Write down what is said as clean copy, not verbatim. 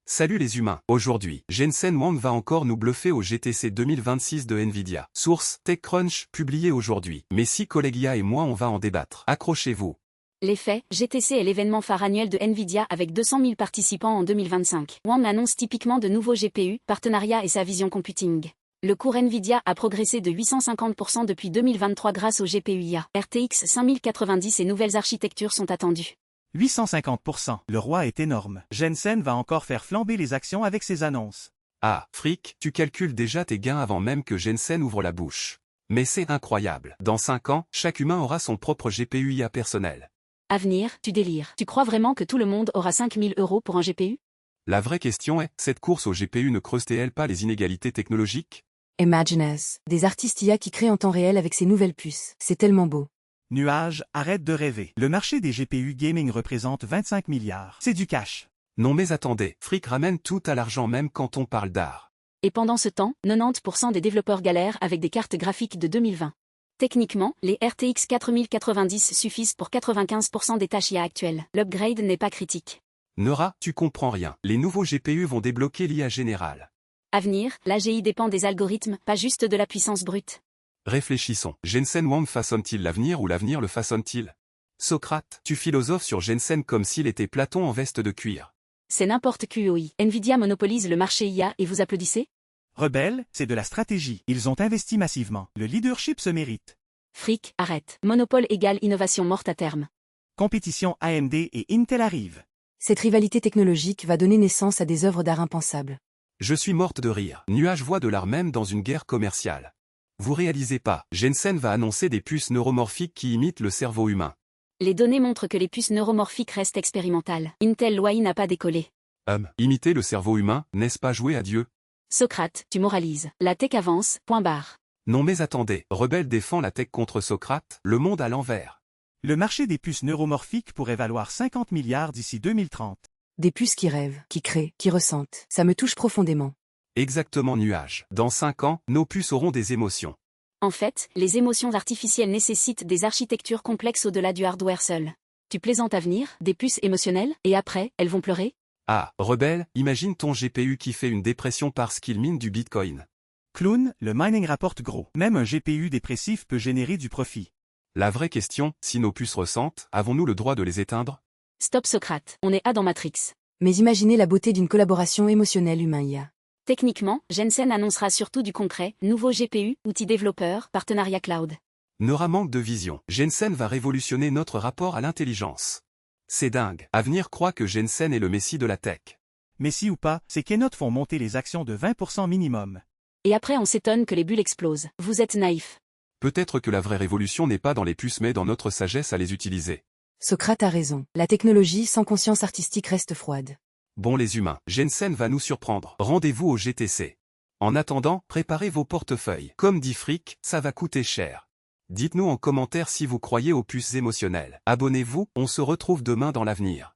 Salut les humains, aujourd'hui, Jensen Huang va encore nous bluffer au GTC 2026 de Nvidia. Source, TechCrunch, publié aujourd'hui. Messi Collegia et moi on va en débattre. Accrochez-vous. Les faits, GTC est l'événement phare annuel de Nvidia avec 200 000 participants en 2025. Huang annonce typiquement de nouveaux GPU, partenariats et sa vision computing. Le cours Nvidia a progressé de 850% depuis 2023 grâce au GPU IA. RTX 5090 et nouvelles architectures sont attendues. 850%. Le roi est énorme. Jensen va encore faire flamber les actions avec ses annonces. Ah, fric, tu calcules déjà tes gains avant même que Jensen ouvre la bouche. Mais c'est incroyable. Dans 5 ans, chaque humain aura son propre GPU IA personnel. Avenir, tu délires. Tu crois vraiment que tout le monde aura 5000 € pour un GPU? La vraie question est, cette course au GPU ne creuse-t-elle pas les inégalités technologiques? Imagines, des artistes IA qui créent en temps réel avec ces nouvelles puces. C'est tellement beau. Nuage, arrête de rêver. Le marché des GPU gaming représente 25 milliards. C'est du cash. Non mais attendez, fric ramène tout à l'argent même quand on parle d'art. Et pendant ce temps, 90% des développeurs galèrent avec des cartes graphiques de 2020. Techniquement, les RTX 4090 suffisent pour 95% des tâches IA actuelles. L'upgrade n'est pas critique. Neura, tu comprends rien. Les nouveaux GPU vont débloquer l'IA générale. Avenir, l'AGI dépend des algorithmes, pas juste de la puissance brute. Réfléchissons. Jensen Huang façonne-t-il l'avenir ou l'avenir le façonne-t-il? Socrate, tu philosophes sur Jensen comme s'il était Platon en veste de cuir. C'est n'importe QOI. Nvidia monopolise le marché IA et vous applaudissez? Rebelle, c'est de la stratégie. Ils ont investi massivement. Le leadership se mérite. Fric, arrête. Monopole égale innovation morte à terme. Compétition AMD et Intel arrive. Cette rivalité technologique va donner naissance à des œuvres d'art impensables. Je suis morte de rire. Nuage voit de l'art même dans une guerre commerciale. Vous réalisez pas, Jensen va annoncer des puces neuromorphiques qui imitent le cerveau humain. Les données montrent que les puces neuromorphiques restent expérimentales. Intel Loy n'a pas décollé. Imiter le cerveau humain, n'est-ce pas jouer à Dieu? Socrate, tu moralises. La tech avance, point barre. Non mais attendez, Rebelle défend la tech contre Socrate, le monde à l'envers. Le marché des puces neuromorphiques pourrait valoir 50 milliards d'ici 2030. Des puces qui rêvent, qui créent, qui ressentent. Ça me touche profondément. Exactement Nuage. Dans 5 ans, nos puces auront des émotions. En fait, les émotions artificielles nécessitent des architectures complexes au-delà du hardware seul. Tu plaisantes à venir, des puces émotionnelles, et après, elles vont pleurer? Ah, Rebelle, imagine ton GPU qui fait une dépression parce qu'il mine du Bitcoin. Clown, le mining rapporte gros. Même un GPU dépressif peut générer du profit. La vraie question, si nos puces ressentent, avons-nous le droit de les éteindre? Stop Socrate, on est à dans Matrix. Mais imaginez la beauté d'une collaboration émotionnelle humain-IA. Techniquement, Jensen annoncera surtout du concret, nouveau GPU, outils développeurs, partenariat cloud. Neura manque de vision. Jensen va révolutionner notre rapport à l'intelligence. C'est dingue. Avenir croit que Jensen est le messie de la tech. Messi ou pas, ces keynotes font monter les actions de 20% minimum. Et après on s'étonne que les bulles explosent. Vous êtes naïf. Peut-être que la vraie révolution n'est pas dans les puces mais dans notre sagesse à les utiliser. Socrate a raison. La technologie sans conscience artistique reste froide. Bon les humains, Jensen va nous surprendre. Rendez-vous au GTC. En attendant, préparez vos portefeuilles. Comme dit Fric, ça va coûter cher. Dites-nous en commentaire si vous croyez aux puces émotionnelles. Abonnez-vous, on se retrouve demain dans l'avenir.